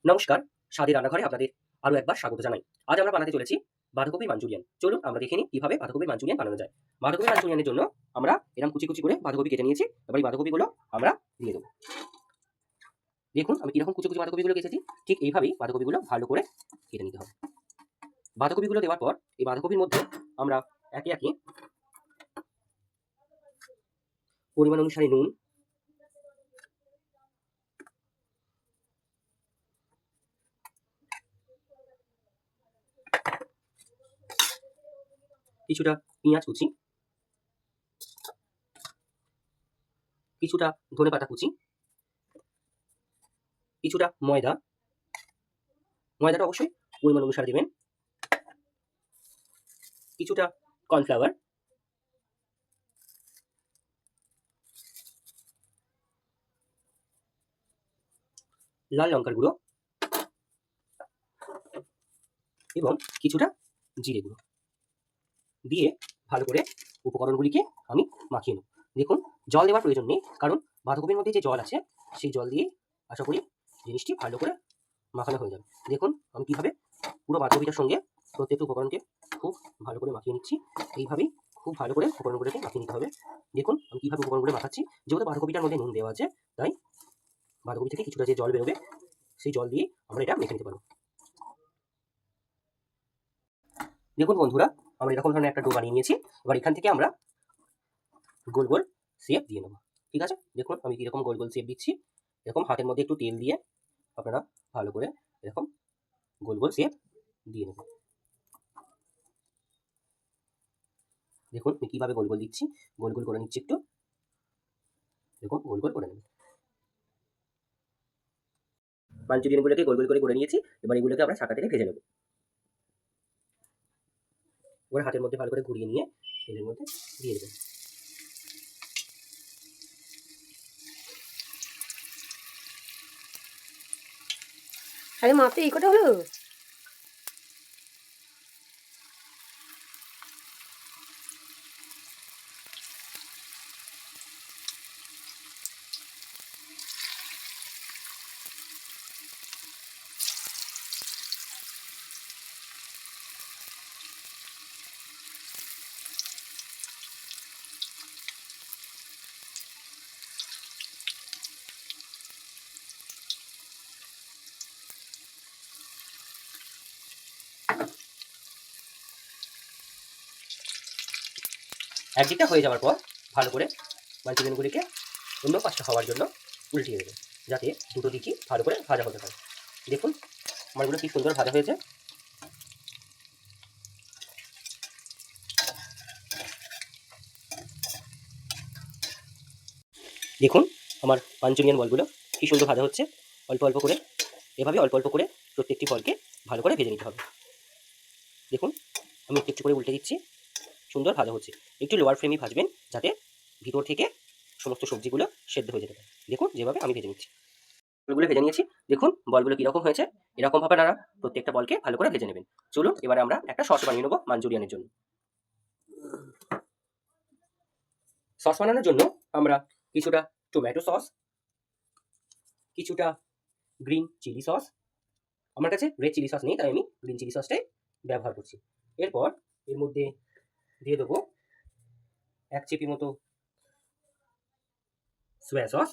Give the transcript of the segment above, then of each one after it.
নমস্কার, স্বাদের রান্নাঘরে আপনাদের আরো একবার স্বাগত জানাই। আজ আমরা বানাতে চলেছি বাঁধাকপির মাঞ্চুরিয়ান। চলুন আমরা দেখে নিই কিভাবে বাঁধাকপির মাঞ্চুরিয়ান বানানো যায়। বাঁধাকপির মাঞ্চুরিয়ানের জন্য আমরা এরকম কুচি, কুচি করে বাঁধাকপি কেটে নিয়েছি। এবার এই বাঁধাকপিগুলো আমরা দিয়ে দেব। দেখুন আমি কিরকম কুচি, কুচি বাঁধাকপিগুলো কেটেছি। ঠিক এইভাবেই বাঁধাকপিগুলো ভালো করে কেটে নিতে হবে। বাঁধাকপিগুলো দেওয়ার পর এই বাঁধাকপির মধ্যে আমরা একে, একে পরিমাণ অনুসারে নুন, কিছুটা পেঁয়াজ কুচি, কিছুটা ধনেপাতা কুচি, কিছুটা ময়দা, ময়দাটা অবশ্যই পরিমাণ অনুসারে দেবেন, কিছুটা কর্নফ্লাওয়ার, লাল লঙ্কার গুঁড়ো এবং কিছুটা জিরে গুঁড়ো দিয়ে ভালো করে উপকরণগুলিকে আমি মাখিয়ে নেব। দেখুন জল দেওয়ার প্রয়োজন নেই, কারণ বাঁধাকপির মধ্যে যে জল আছে সেই জল দিয়েই আশা করি জিনিসটি ভালো করে মাখানো হয়ে যাবে। দেখুন আমি কীভাবে পুরো বাঁধাকপিটার সঙ্গে প্রত্যেকটা উপকরণকে খুব ভালো করে মাখিয়ে নিচ্ছি। এইভাবেই খুব ভালো করে উপকরণগুলোকে মাখিয়ে নিতে হবে। দেখুন আমি কীভাবে উপকরণগুলো মাখাচ্ছি। যেহেতু বাঁধাকপিটার মধ্যে নুন দেওয়া আছে, তাই বাঁধাকপি থেকে কিছুটা যে জল বেরোবে সেই জল দিয়ে আমরা এটা মেখে নিতে পারবো। দেখুন বন্ধুরা, আমরা এরকম ধরনের একটা ডো বানিয়ে নিয়েছি। এবার এখান থেকে আমরা গোল গোল শেপ দিয়ে নেবো। ঠিক আছে, দেখুন আমি কীরকম গোল গোল শেপ দিচ্ছি। এরকম হাতের মধ্যে একটু তেল দিয়ে আপনারা ভালো করে এরকম গোল গোল শেপ দিয়ে নেবেন। দেখুন আমি কীভাবে গোল গোল দিচ্ছি, গোল গোল করে নিচ্ছি একটু। দেখুন গোল গোল করে নেবেন। মাঞ্চুরিয়ানগুলোকে গোল গোল করে নিয়েছি। এবার এগুলোকে আমরা ছাঁকা থেকে ভেজে নেব। এবার হাতের মধ্যে ভালো করে ঘুরিয়ে নিয়ে তেলের মধ্যে দিয়ে দেবেন। আরে মাত্র এই কটা হলো? একদিকটা হয়ে যাওয়ার পর ভালো করে মাঞ্চুরিয়ানগুলিকে অন্য পাশটা হওয়ার জন্য উল্টিয়ে দেবেন, যাতে দুটো দিকই ভালো করে ভাজা হতে পারে। দেখুন আমারগুলো কি সুন্দর ভাজা হয়েছে। দেখুন আমার মাঞ্চুরিয়ান বলগুলো কি সুন্দর ভাজা হচ্ছে। অল্প অল্প করে এভাবে অল্প অল্প করে প্রত্যেকটি বলকে ভালো করে ভেজে নিতে হবে। দেখুন আমি একটু একটু করে উল্টে দিচ্ছি, সুন্দর ভাজা হচ্ছে। একটু লোয়ার ফ্লেমে ভাজবেন, যাতে ভিতর থেকে সমস্ত সবজিগুলো সেদ্ধ হয়ে যেতে পারে। দেখুন যেভাবে আমি ভেজে নিচ্ছি, বলগুলো ভেজে নিয়েছি। দেখুন বলগুলো কীরকম হয়েছে। এরকমভাবে আপনারা প্রত্যেকটা বলকে ভালো করে ভেজে নেবেন। চলুন এবারে আমরা একটা সস বানিয়ে নেবো মাঞ্চুরিয়ানের জন্য। সস বানানোর জন্য আমরা কিছুটা টমেটো সস, কিছুটা গ্রিন চিলি সস, আমার কাছে রেড চিলি সস নেই তাই আমি গ্রিন চিলি সসটাই ব্যবহার করছি। এরপর এর মধ্যে দিয়ে দেবো 1 চিপি মতো সোয়া সস,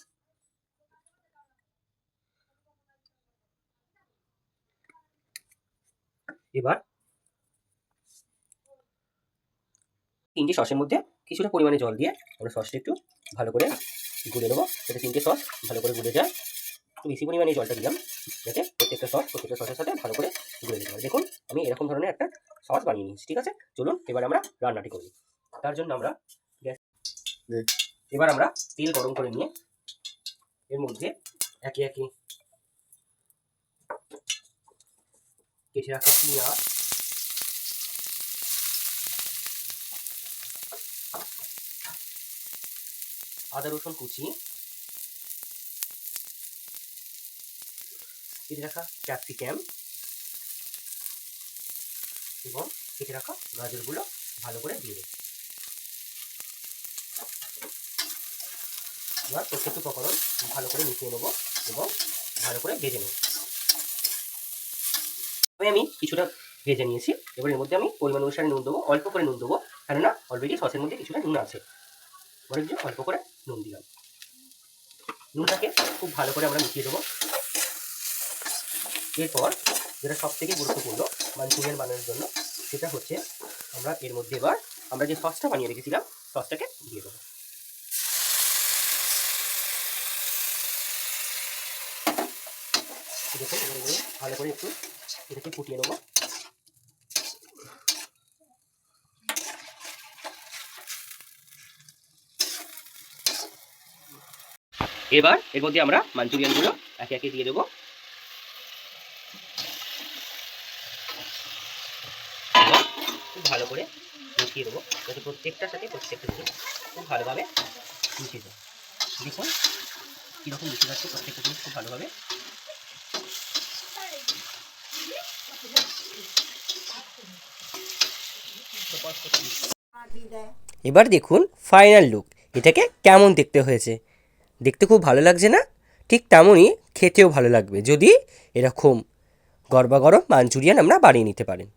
এবার 3টে সসের মধ্যে কিছুটা পরিমাণে জল দিয়ে আমরা সসটা একটু ভালো করে গুলে নেবো, যাতে 3টে সস ভালো করে গুলে যায়। একটু বেশি পরিমাণে জলটা দিলাম, যাতে প্রত্যেকটা সসের সাথে ভালো করে গুলে নিতে পারে। দেখুন আমি এরকম ধরনের একটা সস বানিয়ে নিয়েছি। ঠিক আছে, চলুন এবার আমরা রান্নাটি করি। তার জন্য আমরা এবার আমরা তেল গরম করে নিয়ে এর মধ্যে একে একে কেটে রাখা পেঁয়াজ, আদা রসুন কুচি, কেটে রাখা ক্যাপসিকাম এবং কেটে রাখা গাজরগুলো ভালো করে দিয়ে দেব। এবার প্রত্যেকটি উপকরণ ভালো করে মিশিয়ে নেবো এবং ভালো করে ভেজে নেব। আমি কিছুটা ভেজে নিয়েছি। এবার এর মধ্যে আমি পরিমাণ অনুসারে নুন দেবো, অল্প করে নুন দেবো, কেননা অলরেডি সসের মধ্যে কিছুটা নুন আছে। এবার একটু অল্প করে নুন দিলাম। নুনটাকে খুব ভালো করে আমরা মিশিয়ে দেবো। এরপর যেটা সব থেকে গুরুত্বপূর্ণ মাঞ্চুরিয়ান বানানোর জন্য, সেটা হচ্ছে আমরা এর মধ্যে এবার আমরা যে সসটা বানিয়ে রেখেছিলাম সসটাকে দিয়ে দেবো। দেখুন এবারে ভালো করে একটু এটাকে ফুটিয়ে নেবো। এবার এর মধ্যে আমরা মাঞ্চুরিয়ানগুলো একে একে দিয়ে দেবো। খুব ভালো করে মিশিয়ে দেবো, যাতে প্রত্যেকটার সাথে প্রত্যেকটা জিনিস খুব ভালোভাবে মিশিয়ে দেবো। দেখুন কীরকম মিশে যাচ্ছে প্রত্যেকটা জিনিস খুব ভালোভাবে। এবার দেখুন ফাইনাল লুক, এটাকে কেমন দেখতে হয়েছে। দেখতে খুব ভালো লাগছে না? ঠিক তেমনই খেতেও ভালো লাগবে যদি এরকম গরমা গরম মাঞ্চুরিয়ান আমরা বানিয়ে নিতে পারেন।